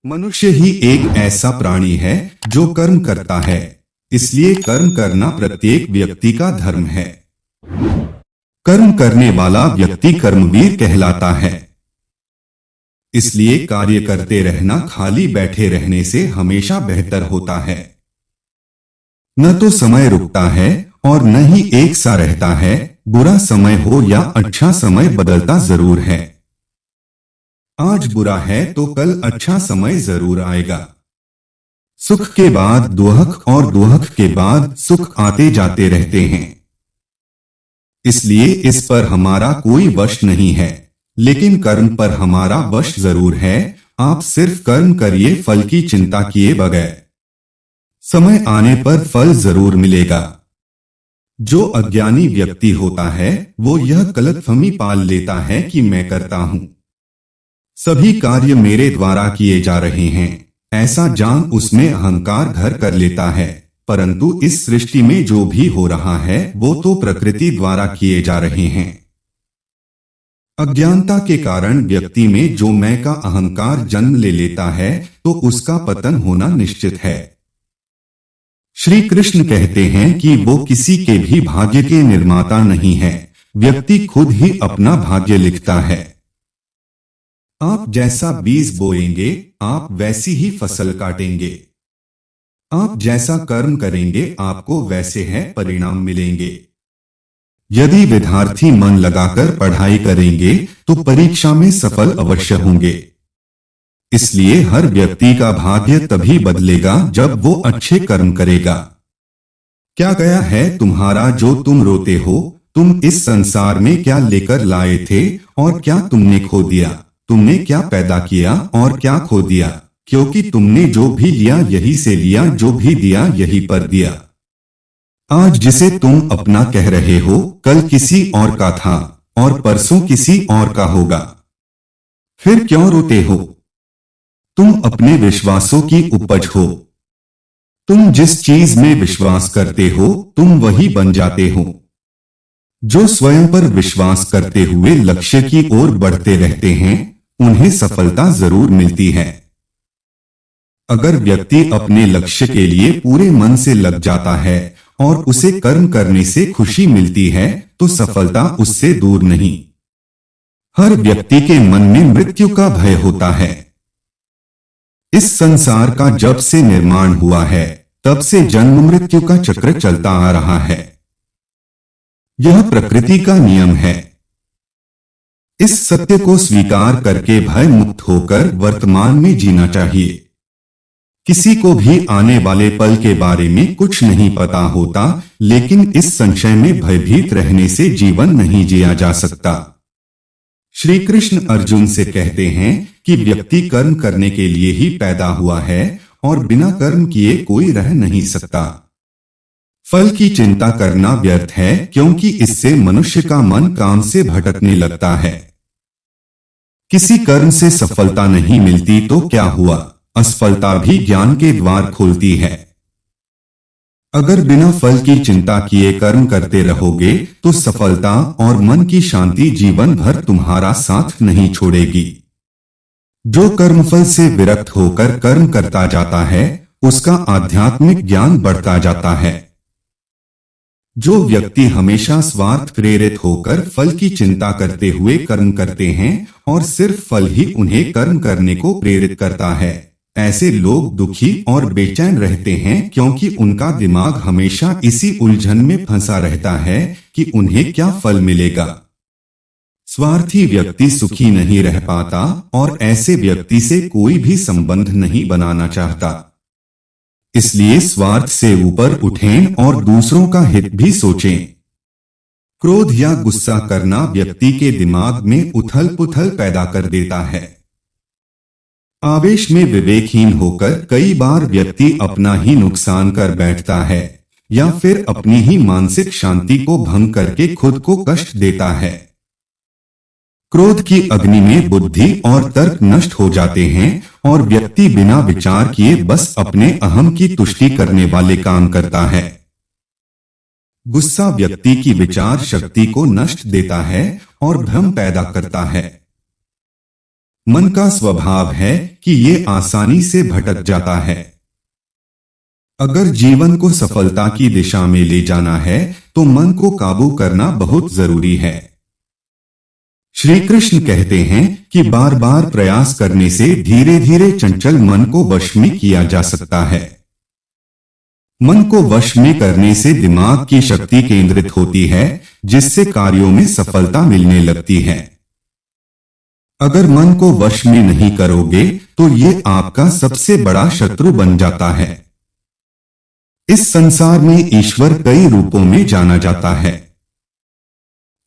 मनुष्य ही एक ऐसा प्राणी है जो कर्म करता है, इसलिए कर्म करना प्रत्येक व्यक्ति का धर्म है। कर्म करने वाला व्यक्ति कर्मवीर कहलाता है। इसलिए कार्य करते रहना खाली बैठे रहने से हमेशा बेहतर होता है। न तो समय रुकता है और न ही एक सा रहता है। बुरा समय हो या अच्छा समय बदलता जरूर है। आज बुरा है तो कल अच्छा समय जरूर आएगा। सुख के बाद दुख और दुख के बाद सुख आते जाते रहते हैं। इसलिए इस पर हमारा कोई वश नहीं है, लेकिन कर्म पर हमारा वश जरूर है। आप सिर्फ कर्म करिए, फल की चिंता किए बगैर। समय आने पर फल जरूर मिलेगा। जो अज्ञानी व्यक्ति होता है वो यह गलतफहमी पाल लेता है कि मैं करता हूं, सभी कार्य मेरे द्वारा किए जा रहे हैं, ऐसा जान उसमें अहंकार घर कर लेता है। परंतु इस सृष्टि में जो भी हो रहा है वो तो प्रकृति द्वारा किए जा रहे हैं। अज्ञानता के कारण व्यक्ति में जो मैं का अहंकार जन्म ले लेता है तो उसका पतन होना निश्चित है। श्री कृष्ण कहते हैं कि वो किसी के भी भाग्य के निर्माता नहीं है, व्यक्ति खुद ही अपना भाग्य लिखता है। आप जैसा बीज बोएंगे आप वैसी ही फसल काटेंगे। आप जैसा कर्म करेंगे आपको वैसे है परिणाम मिलेंगे। यदि विद्यार्थी मन लगाकर पढ़ाई करेंगे तो परीक्षा में सफल अवश्य होंगे। इसलिए हर व्यक्ति का भाग्य तभी बदलेगा जब वो अच्छे कर्म करेगा। क्या गया है तुम्हारा जो तुम रोते हो? तुम इस संसार में क्या लेकर लाए थे और क्या तुमने खो दिया? तुमने क्या पैदा किया और क्या खो दिया? क्योंकि तुमने जो भी लिया यही से लिया, जो भी दिया यही पर दिया। आज जिसे तुम अपना कह रहे हो कल किसी और का था और परसों किसी और का होगा। फिर क्यों रोते हो? तुम अपने विश्वासों की उपज हो। तुम जिस चीज में विश्वास करते हो तुम वही बन जाते हो। जो स्वयं पर विश्वास करते हुए लक्ष्य की ओर बढ़ते रहते हैं उन्हें सफलता जरूर मिलती है। अगर व्यक्ति अपने लक्ष्य के लिए पूरे मन से लग जाता है और उसे कर्म करने से खुशी मिलती है तो सफलता उससे दूर नहीं। हर व्यक्ति के मन में मृत्यु का भय होता है। इस संसार का जब से निर्माण हुआ है तब से जन्म मृत्यु का चक्र चलता आ रहा है। यह प्रकृति का नियम है। इस सत्य को स्वीकार करके भय मुक्त होकर वर्तमान में जीना चाहिए। किसी को भी आने वाले पल के बारे में कुछ नहीं पता होता, लेकिन इस संशय में भयभीत रहने से जीवन नहीं जिया जा सकता। श्री कृष्ण अर्जुन से कहते हैं कि व्यक्ति कर्म करने के लिए ही पैदा हुआ है और बिना कर्म किए कोई रह नहीं सकता। फल की चिंता करना व्यर्थ है क्योंकि इससे मनुष्य का मन काम से भटकने लगता है। किसी कर्म से सफलता नहीं मिलती तो क्या हुआ, असफलता भी ज्ञान के द्वार खोलती है। अगर बिना फल की चिंता किए कर्म करते रहोगे तो सफलता और मन की शांति जीवन भर तुम्हारा साथ नहीं छोड़ेगी। जो कर्मफल से विरक्त होकर कर्म करता जाता है उसका आध्यात्मिक ज्ञान बढ़ता जाता है। जो व्यक्ति हमेशा स्वार्थ प्रेरित होकर फल की चिंता करते हुए कर्म करते हैं और सिर्फ फल ही उन्हें कर्म करने को प्रेरित करता है, ऐसे लोग दुखी और बेचैन रहते हैं क्योंकि उनका दिमाग हमेशा इसी उलझन में फंसा रहता है कि उन्हें क्या फल मिलेगा। स्वार्थी व्यक्ति सुखी नहीं रह पाता और ऐसे व्यक्ति से कोई भी संबंध नहीं बनाना चाहता। इसलिए स्वार्थ से ऊपर उठें और दूसरों का हित भी सोचें। क्रोध या गुस्सा करना व्यक्ति के दिमाग में उथल पुथल पैदा कर देता है। आवेश में विवेकहीन होकर कई बार व्यक्ति अपना ही नुकसान कर बैठता है या फिर अपनी ही मानसिक शांति को भंग करके खुद को कष्ट देता है। क्रोध की अग्नि में बुद्धि और तर्क नष्ट हो जाते हैं और व्यक्ति बिना विचार किए बस अपने अहम की तुष्टि करने वाले काम करता है। गुस्सा व्यक्ति की विचार शक्ति को नष्ट देता है और भ्रम पैदा करता है। मन का स्वभाव है कि ये आसानी से भटक जाता है। अगर जीवन को सफलता की दिशा में ले जाना है तो मन को काबू करना बहुत जरूरी है। श्री कृष्ण कहते हैं कि बार बार प्रयास करने से धीरे धीरे चंचल मन को वश में किया जा सकता है। मन को वश में करने से दिमाग की शक्ति केंद्रित होती है, जिससे कार्यों में सफलता मिलने लगती है। अगर मन को वश में नहीं करोगे तो ये आपका सबसे बड़ा शत्रु बन जाता है। इस संसार में ईश्वर कई रूपों में जाना जाता है।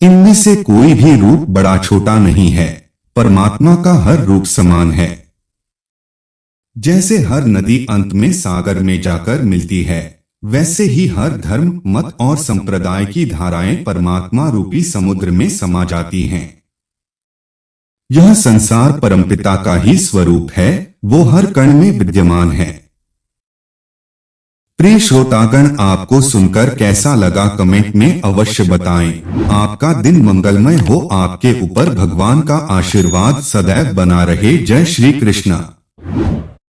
इनमें से कोई भी रूप बड़ा छोटा नहीं है। परमात्मा का हर रूप समान है। जैसे हर नदी अंत में सागर में जाकर मिलती है, वैसे ही हर धर्म, मत और संप्रदाय की धाराएं परमात्मा रूपी समुद्र में समा जाती हैं। यह संसार परमपिता का ही स्वरूप है, वो हर कण में विद्यमान है। प्रिय श्रोतागण, आपको सुनकर कैसा लगा कमेंट में अवश्य बताएं। आपका दिन मंगलमय हो, आपके ऊपर भगवान का आशीर्वाद सदैव बना रहे। जय श्री कृष्ण।